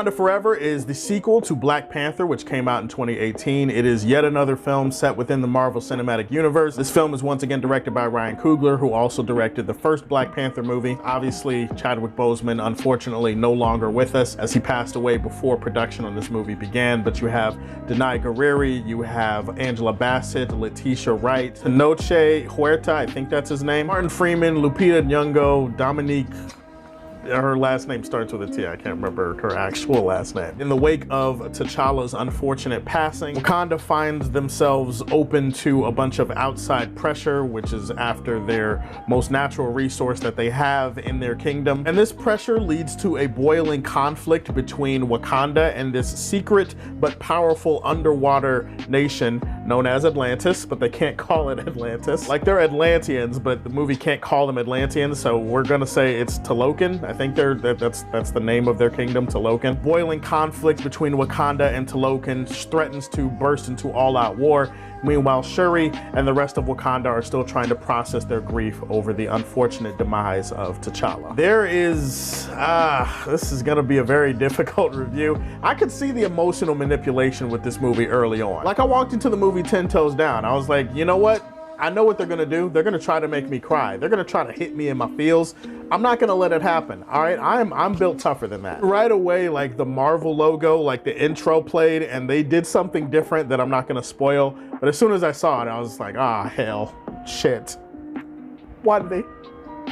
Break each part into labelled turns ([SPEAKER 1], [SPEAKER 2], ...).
[SPEAKER 1] Wakanda Forever is the sequel to Black Panther, which came out in 2018. It is yet another film set within the Marvel Cinematic Universe. This film is once again directed by Ryan Coogler, who also directed the first Black Panther movie. Obviously, Chadwick Boseman, unfortunately, no longer with us, as he passed away before production on this movie began. But you have Denai Guerrero, you have Angela Bassett, Letitia Wright, Tenoch Huerta, I think that's his name, Martin Freeman, Lupita Nyong'o, Dominique, her last name starts with a T, I can't remember her actual last name. In the wake of T'Challa's unfortunate passing, Wakanda finds themselves open to a bunch of outside pressure, which is after their most natural resource that they have in their kingdom. And this pressure leads to a boiling conflict between Wakanda and this secret but powerful underwater nation known as Atlantis, but they can't call it Atlantis. Like, they're Atlanteans, but the movie can't call them Atlanteans, so we're gonna say it's Talokan. I think that's the name of their kingdom, Talokan. Boiling conflict between Wakanda and Talokan threatens to burst into all-out war. Meanwhile, Shuri and the rest of Wakanda are still trying to process their grief over the unfortunate demise of T'Challa. There is, this is gonna be a very difficult review. I could see the emotional manipulation with this movie early on. Like, I walked into the movie 10 toes down. I was like, you know what? I know what they're gonna do. They're gonna try to make me cry. They're gonna try to hit me in my feels. I'm not gonna let it happen, all right? I'm built tougher than that. Right away, like, the Marvel logo, like the intro played, and they did something different that I'm not gonna spoil. But as soon as I saw it, I was like, ah, hell, shit. Why did they?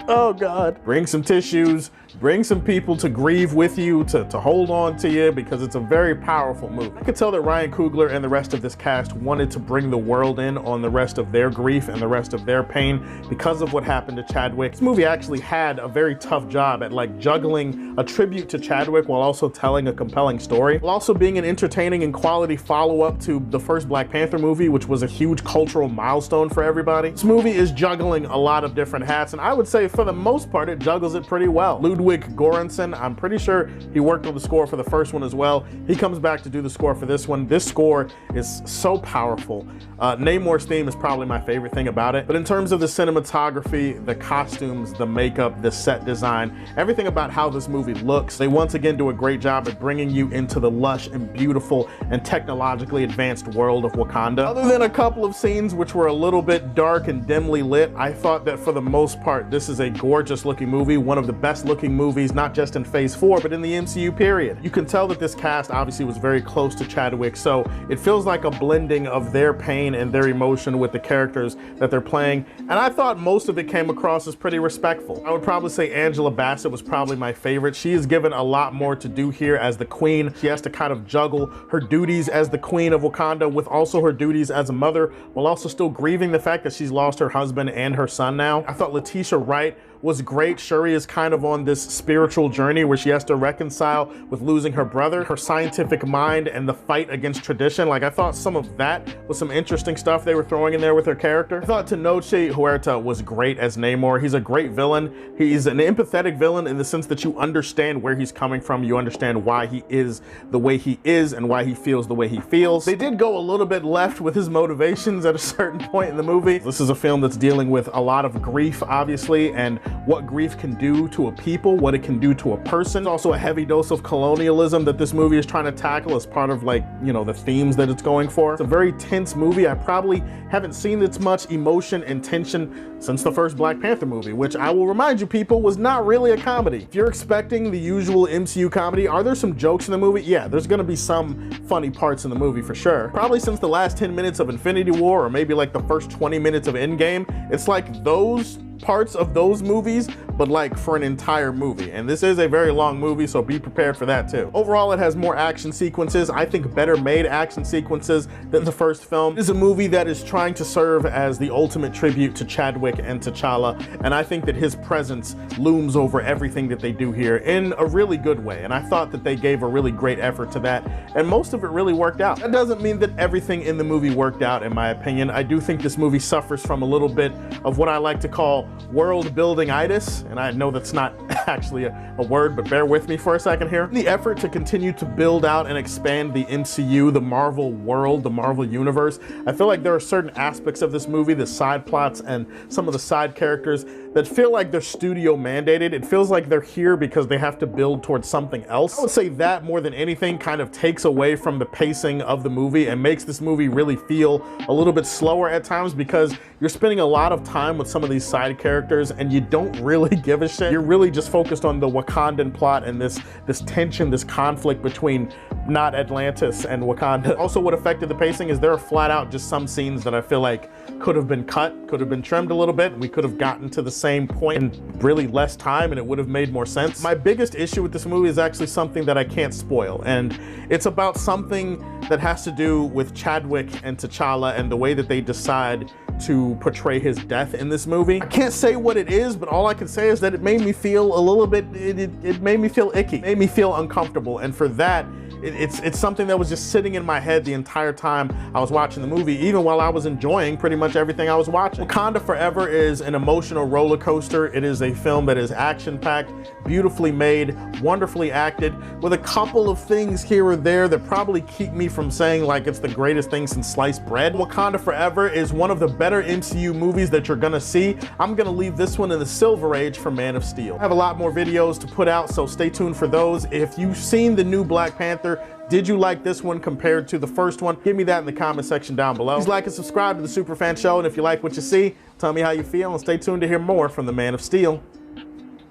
[SPEAKER 1] Oh God. Bring some tissues, bring some people to grieve with you, to hold on to you, because it's a very powerful movie. I could tell that Ryan Coogler and the rest of this cast wanted to bring the world in on the rest of their grief and the rest of their pain because of what happened to Chadwick. This movie actually had a very tough job at, like, juggling a tribute to Chadwick while also telling a compelling story, while also being an entertaining and quality follow-up to the first Black Panther movie, which was a huge cultural milestone for everybody. This movie is juggling a lot of different hats, and I would say for the most part, it juggles it pretty well. Ludwig Göransson, I'm pretty sure he worked on the score for the first one as well. He comes back to do the score for this one. This score is so powerful. Namor's theme is probably my favorite thing about it. But in terms of the cinematography, the costumes, the makeup, the set design, everything about how this movie looks, they once again do a great job at bringing you into the lush and beautiful and technologically advanced world of Wakanda. Other than a couple of scenes which were a little bit dark and dimly lit, I thought that for the most part, this is a gorgeous looking movie, one of the best looking movies, not just in Phase 4, but in the MCU period. You can tell that this cast obviously was very close to Chadwick, so it feels like a blending of their pain and their emotion with the characters that they're playing, and I thought most of it came across as pretty respectful. I would probably say Angela Bassett was probably my favorite. She is given a lot more to do here as the queen. She has to kind of juggle her duties as the queen of Wakanda with also her duties as a mother, while also still grieving the fact that she's lost her husband and her son now. I thought Letitia Wright was great. Shuri is kind of on this spiritual journey where she has to reconcile with losing her brother, her scientific mind, and the fight against tradition. Like, I thought some of that was some interesting stuff they were throwing in there with her character. I thought Tenoch Huerta was great as Namor. He's a great villain. He's an empathetic villain in the sense that you understand where he's coming from. You understand why he is the way he is and why he feels the way he feels. They did go a little bit left with his motivations at a certain point in the movie. This is a film that's dealing with a lot of grief, obviously, and what grief can do to a people, what it can do to a person. There's also a heavy dose of colonialism that this movie is trying to tackle as part of, like, you know, the themes that it's going for. It's a very tense movie. I probably haven't seen this much emotion and tension since the first Black Panther movie, which I will remind you people was not really a comedy. If you're expecting the usual MCU comedy, are there some jokes in the movie? Yeah, there's gonna be some funny parts in the movie for sure. Probably since the last 10 minutes of Infinity War, or maybe like the first 20 minutes of Endgame, it's like those parts of those movies, but like for an entire movie. And this is a very long movie, so be prepared for that too. Overall, it has more action sequences. I think better made action sequences than the first film. It is a movie that is trying to serve as the ultimate tribute to Chadwick and T'Challa, and I think that his presence looms over everything that they do here in a really good way. And I thought that they gave a really great effort to that, and most of it really worked out. That doesn't mean that everything in the movie worked out, in my opinion. I do think this movie suffers from a little bit of what I like to call world building-itis, and I know that's not actually a word, but bear with me for a second here. In the effort to continue to build out and expand the MCU, the Marvel world, the Marvel universe, I feel like there are certain aspects of this movie, the side plots and some of the side characters, that feel like they're studio mandated. It feels like they're here because they have to build towards something else. I would say that more than anything kind of takes away from the pacing of the movie and makes this movie really feel a little bit slower at times, because you're spending a lot of time with some of these side characters and you don't really give a shit. You're really just focused on the Wakandan plot and this tension, this conflict between not Atlantis and Wakanda. Also, what affected the pacing is there are flat out just some scenes that I feel like could have been cut, could have been trimmed a little bit, and we could have gotten to the same point in really less time and it would have made more sense. My biggest issue with this movie is actually something that I can't spoil, and it's about something that has to do with Chadwick and T'Challa and the way that they decide to portray his death in this movie. I can't say what it is, but all I can say is that it made me feel a little bit, it made me feel icky, it made me feel uncomfortable, and for that, it's something that was just sitting in my head the entire time I was watching the movie, even while I was enjoying pretty much everything I was watching. Wakanda Forever is an emotional roller coaster. It is a film that is action-packed, beautifully made, wonderfully acted, with a couple of things here or there that probably keep me from saying like it's the greatest thing since sliced bread. Wakanda Forever is one of the better MCU movies that you're gonna see. I'm gonna leave this one in the Silver Age for Man of Steel. I have a lot more videos to put out, so stay tuned for those. If you've seen the new Black Panther, did you like this one compared to the first one? Give me that in the comment section down below. Please like and subscribe to the Superfan Show, and if you like what you see, tell me how you feel, and stay tuned to hear more from the Man of Steel.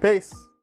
[SPEAKER 1] Peace.